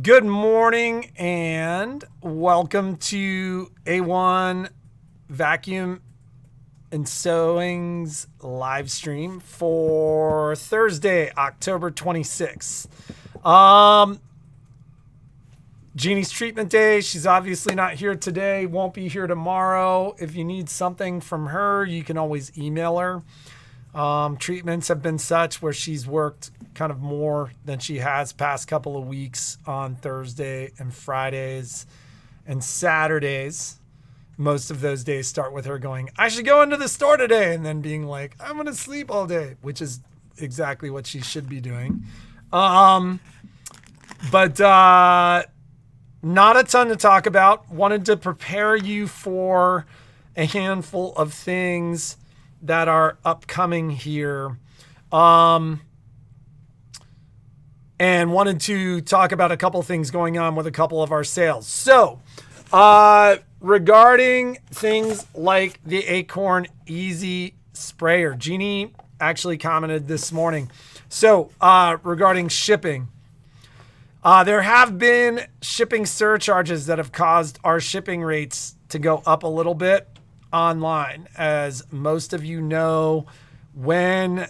Good morning and welcome to A1 Vacuum and Sewing's live stream for Thursday, October 26th. Jeannie's treatment day. She's obviously not here today, won't be here tomorrow. If you need something from her, you can always email her. Treatments have been such where she's worked kind of more than she has past couple of weeks on Thursday and Fridays and Saturdays. Most of those days start with her going, I should go into the store today, and then being like, I'm going to sleep all day, which is exactly what she should be doing. But not a ton to talk about. Wanted to prepare you for a handful of things that are upcoming here. And wanted to talk about a couple things going on with a couple of our sales. So, regarding things like the Acorn Easy Sprayer, Jeannie actually commented this morning. So, regarding shipping, there have been shipping surcharges that have caused our shipping rates to go up a little bit online. As most of you know, when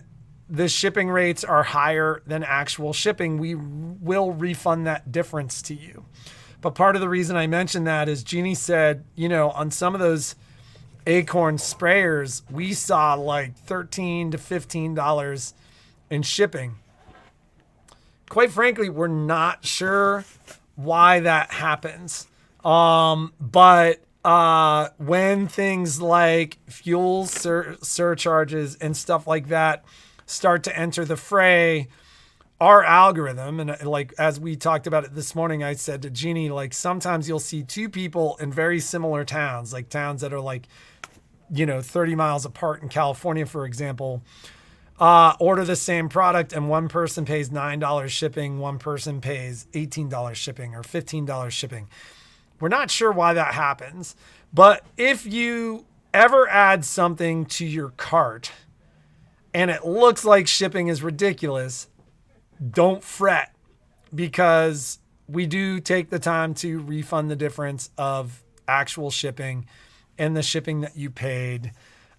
the shipping rates are higher than actual shipping, we will refund that difference to you. But part of the reason I mentioned that is Jeannie said, on some of those Acorn sprayers, we saw like $13 to $15 in shipping. Quite frankly, we're not sure why that happens. But when things like fuel surcharges and stuff like that start to enter the fray, our algorithm, and like as we talked about it this morning, I said to Jeannie, like sometimes you'll see two people in very similar towns, like towns that are like, 30 miles apart in California, for example, order the same product and one person pays $9 shipping, one person pays $18 shipping or $15 shipping. We're not sure why that happens, but if you ever add something to your cart and it looks like shipping is ridiculous, don't fret, because we do take the time to refund the difference of actual shipping and the shipping that you paid.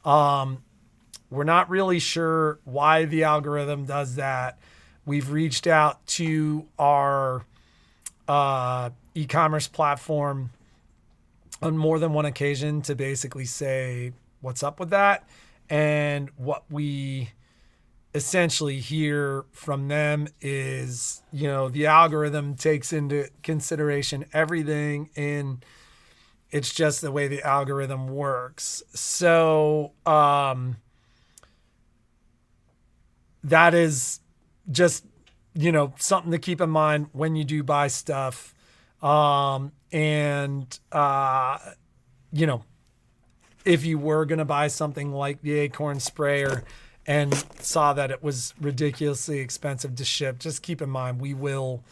We're not really sure why the algorithm does that. We've reached out to our e-commerce platform on more than one occasion to basically say what's up with that. And what we essentially hear from them is, the algorithm takes into consideration everything, and it's just the way the algorithm works. So that is just, something to keep in mind when you do buy stuff. If you were going to buy something like the Acorn sprayer and saw that it was ridiculously expensive to ship, just keep in mind, we will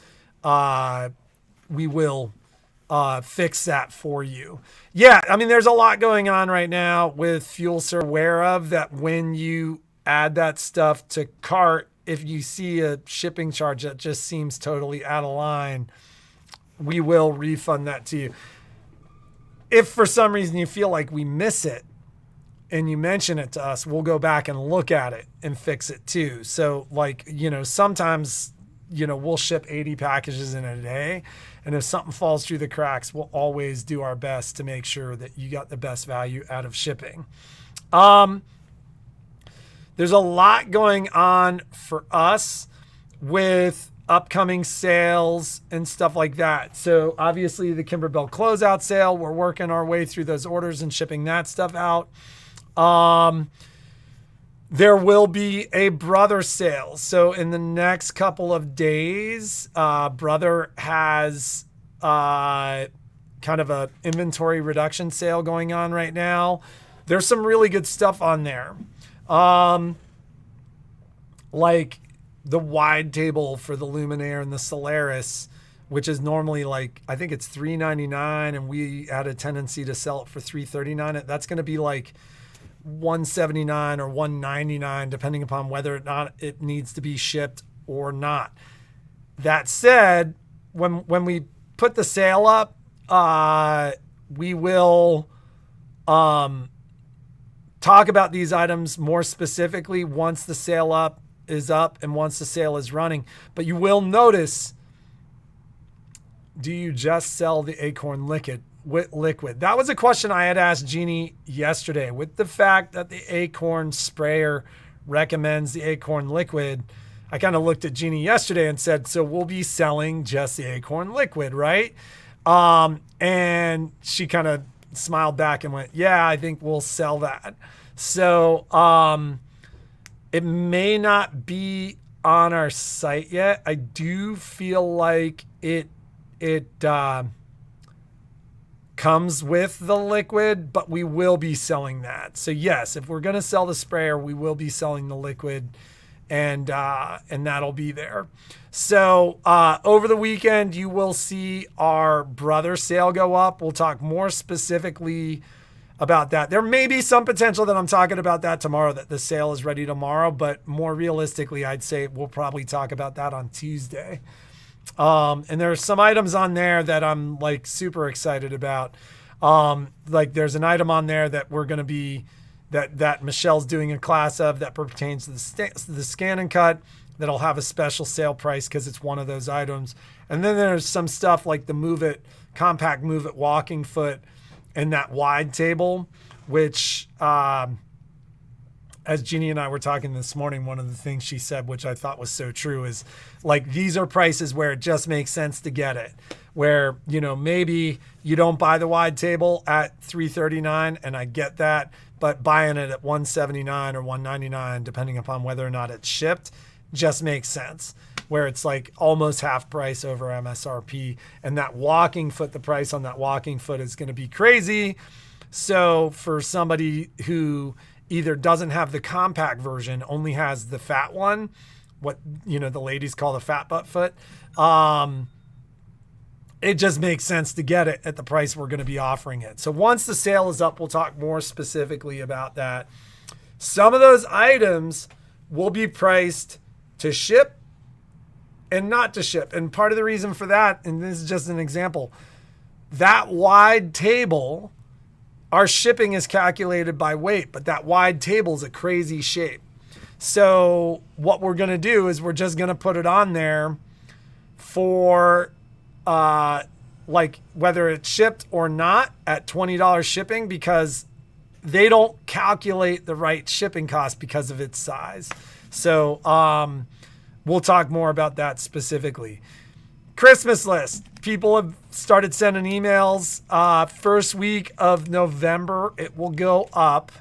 fix that for you. Yeah. I mean, there's a lot going on right now with fuel surcharge. Aware of that when you add that stuff to cart, if you see a shipping charge that just seems totally out of line, we will refund that to you. If for some reason you feel like we miss it and you mention it to us, we'll go back and look at it and fix it too. So sometimes, we'll ship 80 packages in a day. And if something falls through the cracks, we'll always do our best to make sure that you got the best value out of shipping. There's a lot going on for us with upcoming sales and stuff like that. So obviously the Kimberbell closeout sale, we're working our way through those orders and shipping that stuff out. There will be a Brother sale. So in the next couple of days, Brother has kind of a inventory reduction sale going on right now. There's some really good stuff on there. Like the wide table for the Luminaire and the Solaris, which is normally I think it's $399, and we had a tendency to sell it for $339. That's going to be like $179 or $199, depending upon whether or not it needs to be shipped or not. That said, when we put the sale up, we will talk about these items more specifically once the sale is up and once the sale is running. But you will notice, do you just sell the Acorn liquid? That was a question I had asked Jeannie yesterday. With the fact that the Acorn sprayer recommends the Acorn liquid, I kind of looked at Jeannie yesterday and said, so we'll be selling just the Acorn liquid, right? And she kind of smiled back and went, yeah, I think we'll sell that. So it may not be on our site yet. I do feel like it comes with the liquid, but we will be selling that. So yes, if we're going to sell the sprayer, we will be selling the liquid, and that'll be there. So over the weekend, you will see our brother sale go up. We'll talk more specifically about that. There may be some potential that I'm talking about that tomorrow, that the sale is ready tomorrow, but more realistically, I'd say we'll probably talk about that on Tuesday. And there's some items on there that I'm like super excited about. Like there's an item on there that we're going to be, that Michelle's doing a class of that pertains to the Scan and Cut, that'll have a special sale price because it's one of those items. And then there's some stuff like the Move It, compact Move It walking foot and that wide table, which, as Jeannie and I were talking this morning, one of the things she said, which I thought was so true, is like, these are prices where it just makes sense to get it. Where, you know, maybe you don't buy the wide table at $339, and I get that, but buying it at $179 or $199, depending upon whether or not it's shipped, just makes sense. Where it's like almost half price over MSRP, and that walking foot, the price on that walking foot is going to be crazy. So for somebody who either doesn't have the compact version, only has the fat one, what, you know, the ladies call the fat butt foot, it just makes sense to get it at the price we're going to be offering it. So once the sale is up, we'll talk more specifically about that. Some of those items will be priced to ship and not to ship. And part of the reason for that, and this is just an example, that wide table, our shipping is calculated by weight, but that wide table is a crazy shape. So what we're going to do is we're just going to put it on there for like whether it's shipped or not at $20 shipping, because they don't calculate the right shipping cost because of its size. So we'll talk more about that specifically. Christmas list. People have started sending emails. First week of November, it will go up.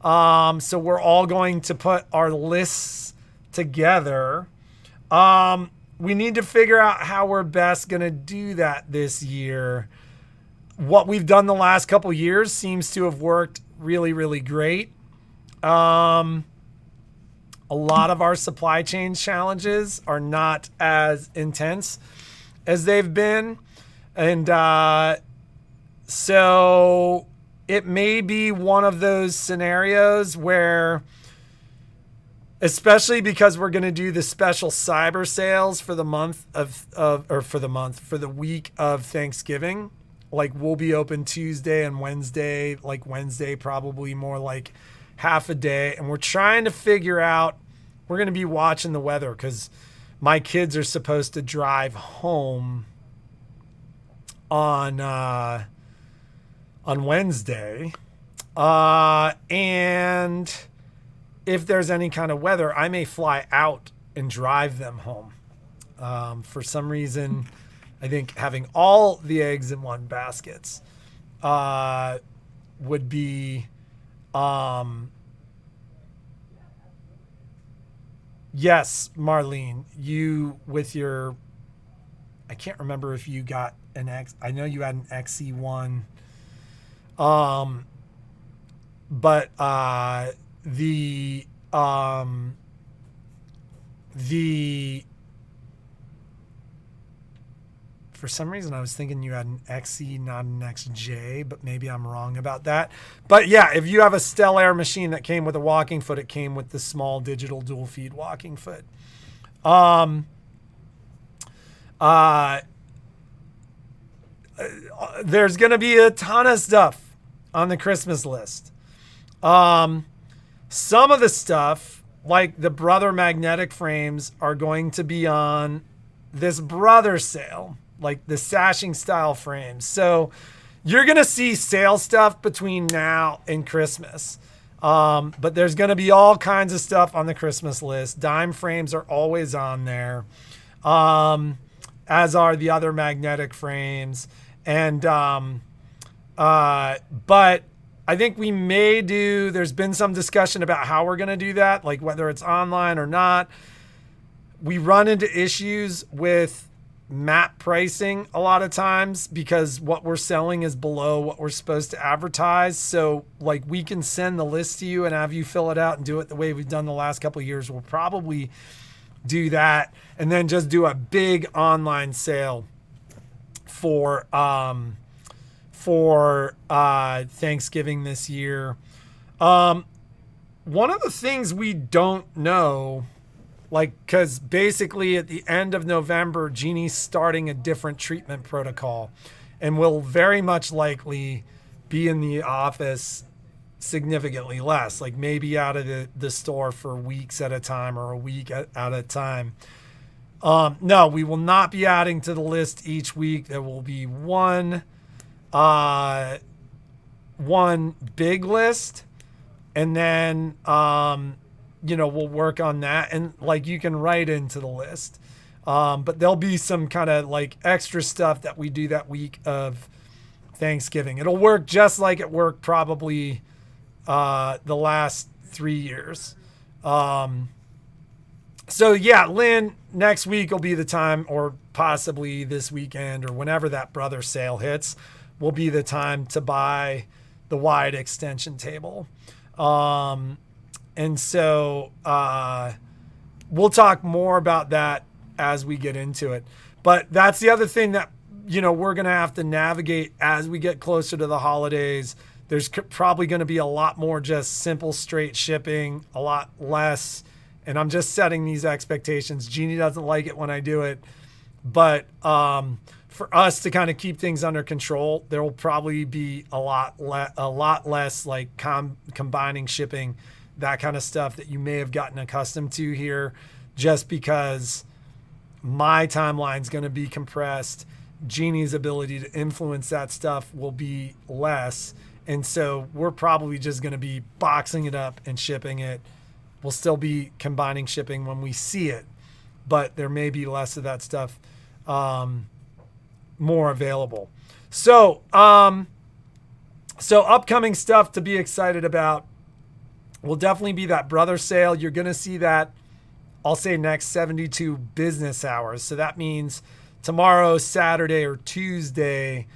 So we're all going to put our lists together. We need to figure out how we're best going to do that this year. What we've done the last couple years seems to have worked really, really great. A lot of our supply chain challenges are not as intense as they've been. And so it may be one of those scenarios where, especially because we're going to do the special cyber sales for the month for the week of Thanksgiving. Like we'll be open Tuesday and Wednesday, like Wednesday probably more like half a day. And we're trying to figure out, we're going to be watching the weather because my kids are supposed to drive home on Wednesday. And if there's any kind of weather, I may fly out and drive them home. For some reason, I think having all the eggs in one basket would be, yes, Marlene, you with your, I can't remember if you got an X, I know you had an XC1, but the for some reason I was thinking you had an XE, not an XJ, but maybe I'm wrong about that. But yeah, if you have a Stellair machine that came with a walking foot, it came with the small digital dual feed walking foot. Uh, there's going to be a ton of stuff on the Christmas list. Some of the stuff, like the Brother magnetic frames, are going to be on this Brother sale, like the sashing style frames. So you're going to see sale stuff between now and Christmas. But there's going to be all kinds of stuff on the Christmas list. Dime frames are always on there, as are the other magnetic frames. And but I think we may do, there's been some discussion about how we're going to do that, like whether it's online or not. We run into issues with map pricing a lot of times because what we're selling is below what we're supposed to advertise. So like we can send the list to you and have you fill it out and do it the way we've done the last couple of years. We'll probably do that and then just do a big online sale for Thanksgiving this year. One of the things we don't know, like, because basically at the end of November, Jeannie's starting a different treatment protocol and will very much likely be in the office significantly less, like maybe out of the store for weeks at a time or a week at a time. No, we will not be adding to the list each week. There will be one big list, and then we'll work on that, and like you can write into the list. But there'll be some kind of like extra stuff that we do that week of Thanksgiving. It'll work just like it worked probably the last 3 years. So yeah, Lynn, next week will be the time, or possibly this weekend or whenever that Brother sale hits, will be the time to buy the wide extension table. And so we'll talk more about that as we get into it. But that's the other thing that, we're going to have to navigate as we get closer to the holidays. There's probably going to be a lot more just simple, straight shipping, a lot less. And I'm just setting these expectations. Jeannie doesn't like it when I do it. But for us to kind of keep things under control, there will probably be a lot less like combining shipping, that kind of stuff that you may have gotten accustomed to here, just because my timeline's going to be compressed. Jeannie's ability to influence that stuff will be less. And so we're probably just going to be boxing it up and shipping it. We'll still be combining shipping when we see it, but there may be less of that stuff more available. So upcoming stuff to be excited about will definitely be that Brother sale. You're going to see that, I'll say, next 72 business hours. So that means tomorrow, Saturday, or Tuesday.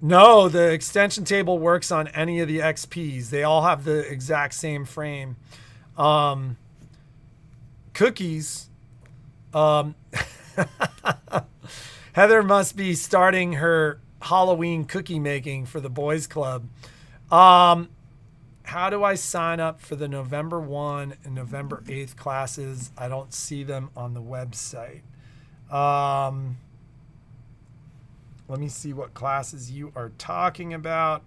No, the extension table works on any of the XPs. They all have the exact same frame. Cookies. Heather must be starting her Halloween cookie making for the boys club. How do I sign up for the November 1 and November 8th classes? I don't see them on the website. Let me see what classes you are talking about.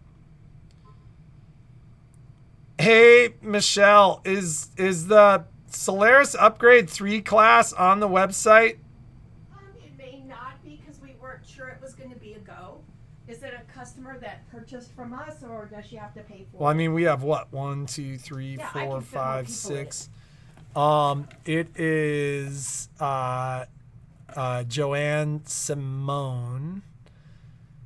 Hey, Michelle, is the Solaris Upgrade 3 class on the website? It may not be, because we weren't sure it was going to be a go. Is it a customer that purchased from us, or does she have to pay for it? Well, I mean, we have what? 1, 2, 3, Yeah, 4, 5, 6. It is Joanne Simone.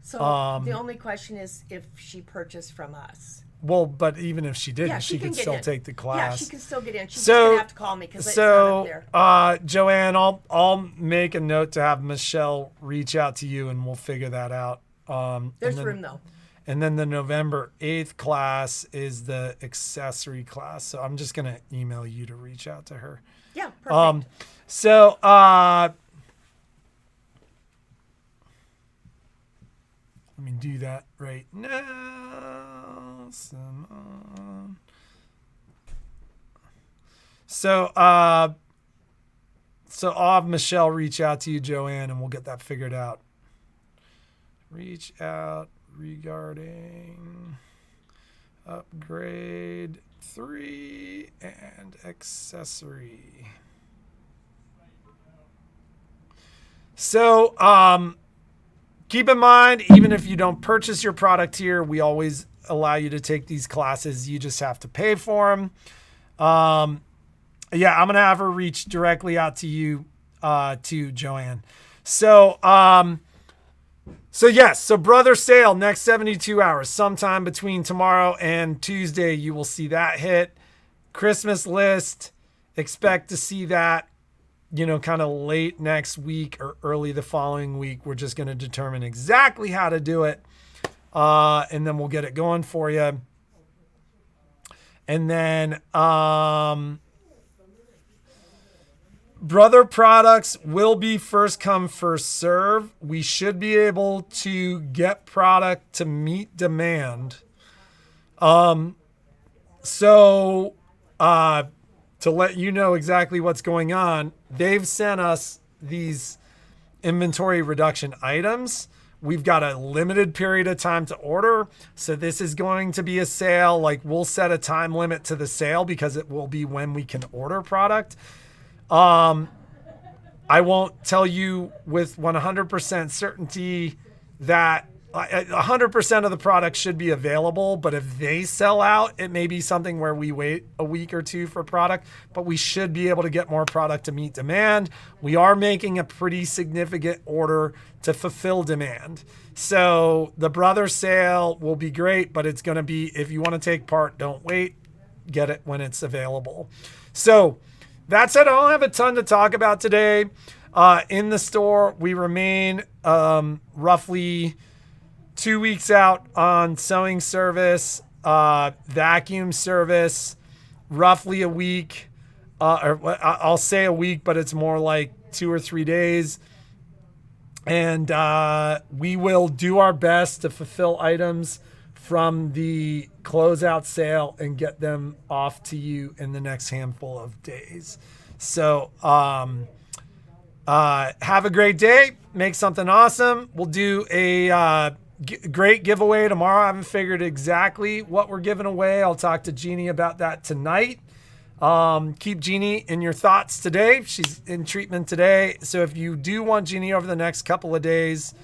So the only question is if she purchased from us. Well, but even if she didn't, Yeah, she can could get still in. take the class. Yeah, she can still get in. She's just going to have to call me because it's not up there. Joanne, I'll make a note to have Michelle reach out to you, and we'll figure that out. There's room, though. And then the November 8th class is the accessory class. So I'm just going to email you to reach out to her. Yeah, perfect. So let me do that right now. So So I'll have Michelle reach out to you, Joanne, and we'll get that figured out. Reach out regarding upgrade 3 and accessory. So keep in mind, even if you don't purchase your product here, we always allow you to take these classes. You just have to pay for them. Yeah, I'm going to have her reach directly out to you, to Joanne. So yes, brother sale next 72 hours, sometime between tomorrow and Tuesday, you will see that hit. Christmas list, expect to see that, kind of late next week or early the following week. We're just going to determine exactly how to do it. And then we'll get it going for you. And then, brother products will be first come, first serve. We should be able to get product to meet demand. To let you know exactly what's going on, they've sent us these inventory reduction items. We've got a limited period of time to order. So this is going to be a sale. Like, we'll set a time limit to the sale because it will be when we can order product. I won't tell you with 100% certainty that 100% of the product should be available, but if they sell out, it may be something where we wait a week or two for product, but we should be able to get more product to meet demand. We are making a pretty significant order to fulfill demand. So the brother sale will be great, but it's going to be, if you want to take part, don't wait, get it when it's available. So that said, I don't have a ton to talk about today. In the store, we remain roughly 2 weeks out on sewing service, vacuum service, roughly a week. Or I'll say a week, but it's more like 2 or 3 days. And we will do our best to fulfill items from the closeout sale and get them off to you in the next handful of days. So have a great day. Make something awesome. We'll do a great giveaway tomorrow. I haven't figured exactly what we're giving away. I'll talk to Jeannie about that tonight. Keep Jeannie in your thoughts today. She's in treatment today. So if you do want Jeannie over the next couple of days,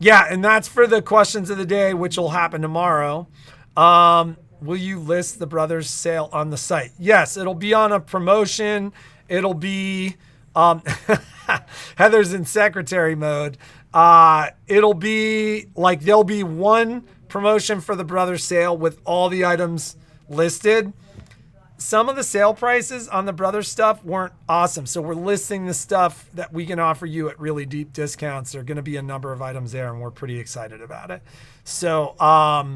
yeah, and that's for the questions of the day, which will happen tomorrow. Will you list the brothers sale on the site? Yes, it'll be on a promotion. It'll be, Heather's in secretary mode. It'll be like, there'll be one promotion for the brothers sale with all the items listed. Some of the sale prices on the brothers stuff weren't awesome. So we're listing the stuff that we can offer you at really deep discounts. There are going to be a number of items there and we're pretty excited about it. So, yeah,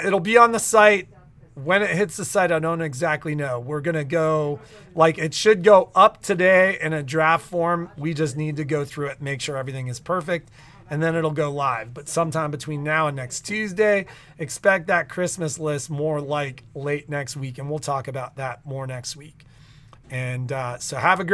it'll be on the site. When it hits the site, I don't exactly know. We're going to go, like, it should go up today in a draft form. We just need to go through it, make sure everything is perfect, and then it'll go live. But sometime between now and next Tuesday, expect that Christmas list more like late next week, and we'll talk about that more next week. And so have a great